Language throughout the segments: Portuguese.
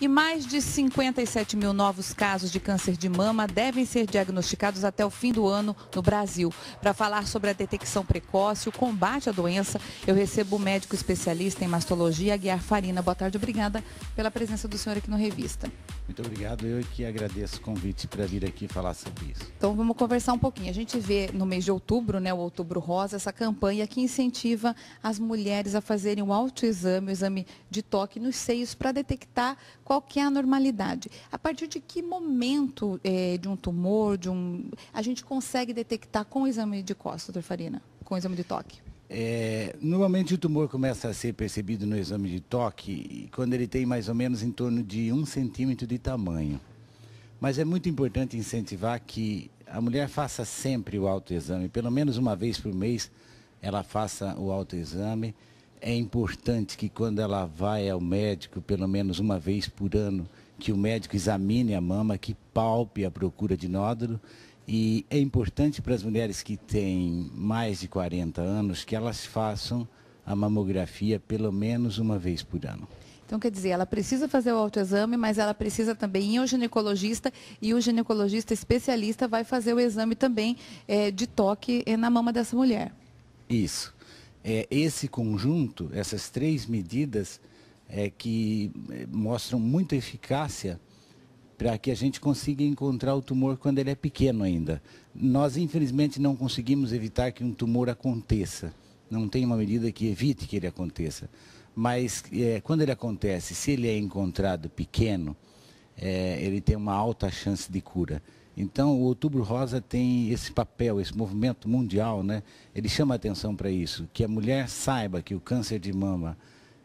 E mais de 57 mil novos casos de câncer de mama devem ser diagnosticados até o fim do ano no Brasil. Para falar sobre a detecção precoce e o combate à doença, eu recebo o médico especialista em mastologia, Aguiar Farina. Boa tarde, obrigada pela presença do senhor aqui no Revista. Muito obrigado, eu que agradeço o convite para vir aqui falar sobre isso. Então vamos conversar um pouquinho. A gente vê no mês de outubro, né, o Outubro Rosa, essa campanha que incentiva as mulheres a fazerem o autoexame, o exame de toque nos seios para detectar qual que é a anormalidade. A partir de que momento de um tumor, a gente consegue detectar com o exame de costas, doutor Farina, com o exame de toque? Normalmente o tumor começa a ser percebido no exame de toque quando ele tem mais ou menos em torno de 1 centímetro de tamanho. Mas é muito importante incentivar que a mulher faça sempre o autoexame, pelo menos uma vez por mês ela faça o autoexame. É importante que quando ela vai ao médico, pelo menos uma vez por ano, que o médico examine a mama, que palpe a procura de nódulo. E é importante para as mulheres que têm mais de 40 anos que elas façam a mamografia pelo menos uma vez por ano. Então, quer dizer, ela precisa fazer o autoexame, mas ela precisa também ir ao ginecologista e o ginecologista especialista vai fazer o exame também de toque na mama dessa mulher. Isso. Esse conjunto, essas 3 medidas que mostram muita eficácia para que a gente consiga encontrar o tumor quando ele é pequeno ainda. Nós, infelizmente, não conseguimos evitar que um tumor aconteça. Não tem uma medida que evite que ele aconteça. Mas, quando ele acontece, se ele é encontrado pequeno, ele tem uma alta chance de cura. Então, o Outubro Rosa tem esse papel, esse movimento mundial, né? Ele chama a atenção para isso, que a mulher saiba que o câncer de mama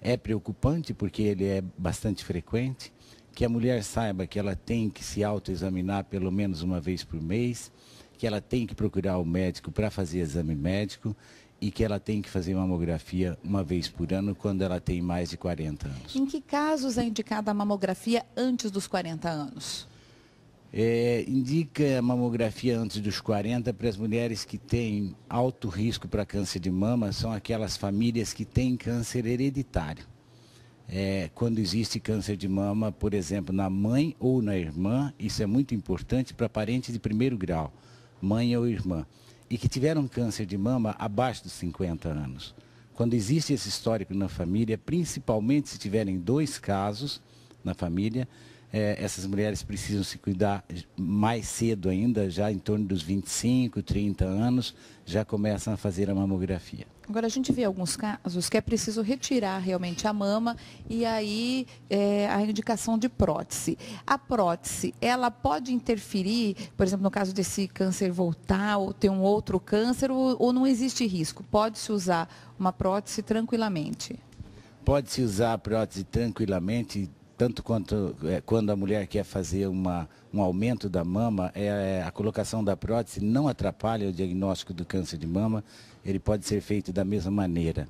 é preocupante, porque ele é bastante frequente, que a mulher saiba que ela tem que se autoexaminar pelo menos uma vez por mês, que ela tem que procurar o médico para fazer exame médico e que ela tem que fazer mamografia uma vez por ano quando ela tem mais de 40 anos. Em que casos é indicada a mamografia antes dos 40 anos? Indica a mamografia antes dos 40 para as mulheres que têm alto risco para câncer de mama, são aquelas famílias que têm câncer hereditário. Quando existe câncer de mama, por exemplo, na mãe ou na irmã, isso é muito importante para parentes de primeiro grau, mãe ou irmã, e que tiveram câncer de mama abaixo dos 50 anos. Quando existe esse histórico na família, principalmente se tiverem 2 casos na família, essas mulheres precisam se cuidar mais cedo ainda, já em torno dos 25, 30 anos, já começam a fazer a mamografia. Agora, a gente vê alguns casos que é preciso retirar realmente a mama e aí a indicação de prótese. A prótese, ela pode interferir, por exemplo, no caso desse câncer voltar ou ter um outro câncer, ou não existe risco? Pode-se usar uma prótese tranquilamente? Pode-se usar a prótese tranquilamente, tanto quanto quando a mulher quer fazer um aumento da mama, a colocação da prótese não atrapalha o diagnóstico do câncer de mama, ele pode ser feito da mesma maneira.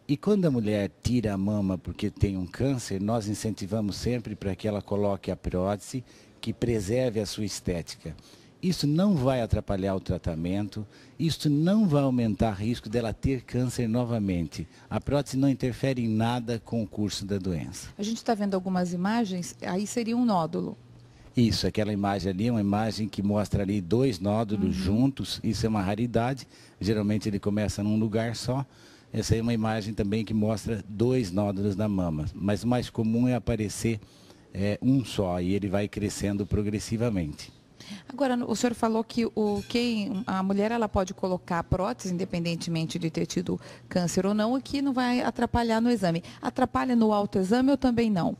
E quando a mulher tira a mama porque tem um câncer, nós incentivamos sempre para que ela coloque a prótese que preserve a sua estética. Isso não vai atrapalhar o tratamento, isso não vai aumentar o risco dela ter câncer novamente. A prótese não interfere em nada com o curso da doença. A gente está vendo algumas imagens, aí seria um nódulo. Isso, aquela imagem ali é uma imagem que mostra ali 2 nódulos juntos, isso é uma raridade, geralmente ele começa num lugar só. Essa é uma imagem também que mostra 2 nódulos na mama, mas o mais comum é aparecer um só e ele vai crescendo progressivamente. Agora, o senhor falou que a mulher ela pode colocar a prótese, independentemente de ter tido câncer ou não, e que não vai atrapalhar no exame. Atrapalha no autoexame ou também não?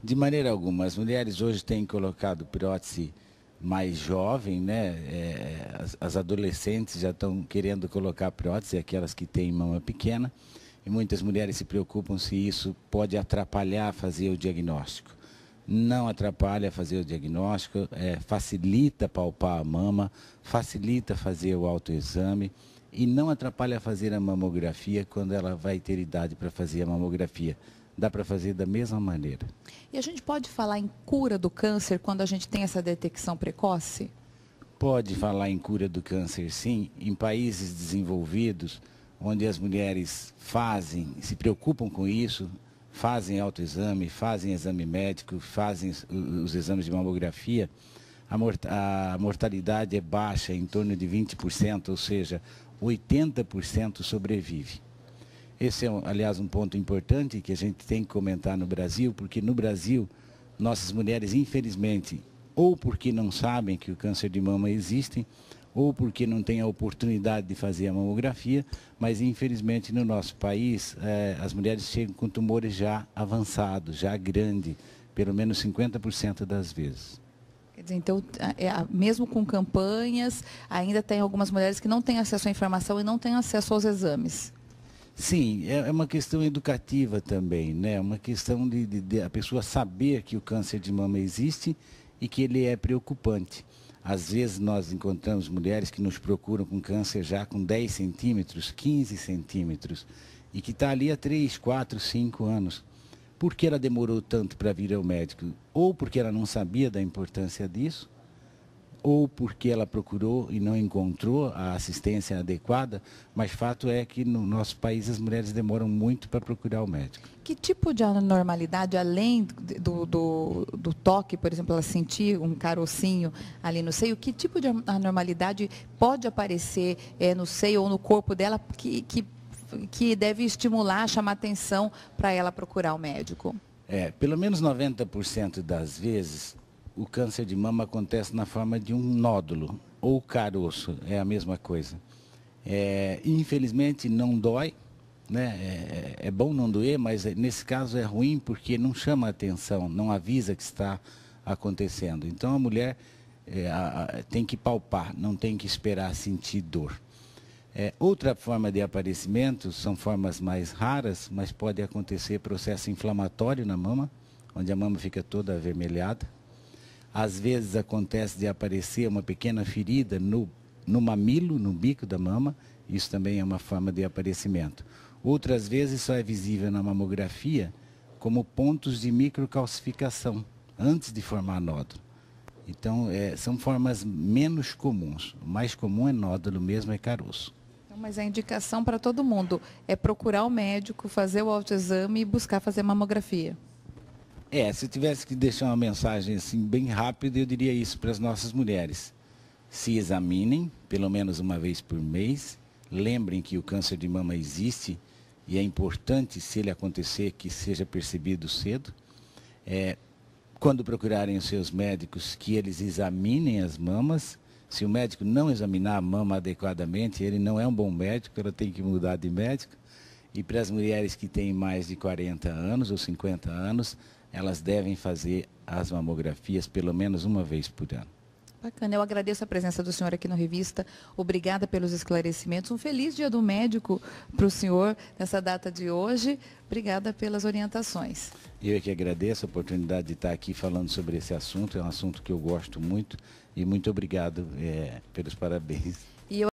De maneira alguma. As mulheres hoje têm colocado prótese mais jovem, né? As adolescentes já estão querendo colocar prótese, aquelas que têm mama pequena, e muitas mulheres se preocupam se isso pode atrapalhar fazer o diagnóstico. Não atrapalha fazer o diagnóstico, facilita palpar a mama, facilita fazer o autoexame e não atrapalha fazer a mamografia quando ela vai ter idade para fazer a mamografia. Dá para fazer da mesma maneira. E a gente pode falar em cura do câncer quando a gente tem essa detecção precoce? Pode falar em cura do câncer, sim. Em países desenvolvidos, onde as mulheres se preocupam com isso, fazem autoexame, fazem exame médico, fazem os exames de mamografia, a mortalidade é baixa, em torno de 20%, ou seja, 80% sobrevive. Esse é, aliás, um ponto importante que a gente tem que comentar no Brasil, porque no Brasil, nossas mulheres, infelizmente, ou porque não sabem que o câncer de mama existe, ou porque não têm a oportunidade de fazer a mamografia, mas infelizmente no nosso país, as mulheres chegam com tumores já avançados, já grandes, pelo menos 50% das vezes. Quer dizer, então, mesmo com campanhas, ainda tem algumas mulheres que não têm acesso à informação e não têm acesso aos exames. Sim, é uma questão educativa também, né? É uma questão de a pessoa saber que o câncer de mama existe e que ele é preocupante. Às vezes nós encontramos mulheres que nos procuram com câncer já com 10 centímetros, 15 centímetros, e que está ali há 3, 4, 5 anos. Por que ela demorou tanto para vir ao médico? Ou porque ela não sabia da importância disso, ou porque ela procurou e não encontrou a assistência adequada, mas fato é que no nosso país as mulheres demoram muito para procurar o médico. Que tipo de anormalidade, além do toque, por exemplo, ela sentir um carocinho ali no seio, que tipo de anormalidade pode aparecer no seio ou no corpo dela que deve estimular, chamar atenção para ela procurar o médico? Pelo menos 90% das vezes, o câncer de mama acontece na forma de um nódulo ou caroço, é a mesma coisa. Infelizmente não dói, né? É bom não doer, mas nesse caso é ruim porque não chama atenção, não avisa que está acontecendo. Então a mulher tem que palpar, não tem que esperar sentir dor. Outra forma de aparecimento são formas mais raras, mas pode acontecer processo inflamatório na mama, onde a mama fica toda avermelhada. Às vezes acontece de aparecer uma pequena ferida no mamilo, no bico da mama, isso também é uma forma de aparecimento. Outras vezes só é visível na mamografia como pontos de microcalcificação, antes de formar nódulo. Então, são formas menos comuns. O mais comum é nódulo mesmo, é caroço. Mas a indicação para todo mundo é procurar o médico, fazer o autoexame e buscar fazer mamografia. Se eu tivesse que deixar uma mensagem assim bem rápida, eu diria isso para as nossas mulheres. Se examinem, pelo menos uma vez por mês. Lembrem que o câncer de mama existe e é importante, se ele acontecer, que seja percebido cedo. Quando procurarem os seus médicos, que eles examinem as mamas. Se o médico não examinar a mama adequadamente, ele não é um bom médico, ela tem que mudar de médico. E para as mulheres que têm mais de 40 anos ou 50 anos, elas devem fazer as mamografias pelo menos uma vez por ano. Bacana, eu agradeço a presença do senhor aqui no Revista, obrigada pelos esclarecimentos, um feliz dia do médico para o senhor nessa data de hoje, obrigada pelas orientações. Eu é que agradeço a oportunidade de estar aqui falando sobre esse assunto, é um assunto que eu gosto muito e muito obrigado pelos parabéns.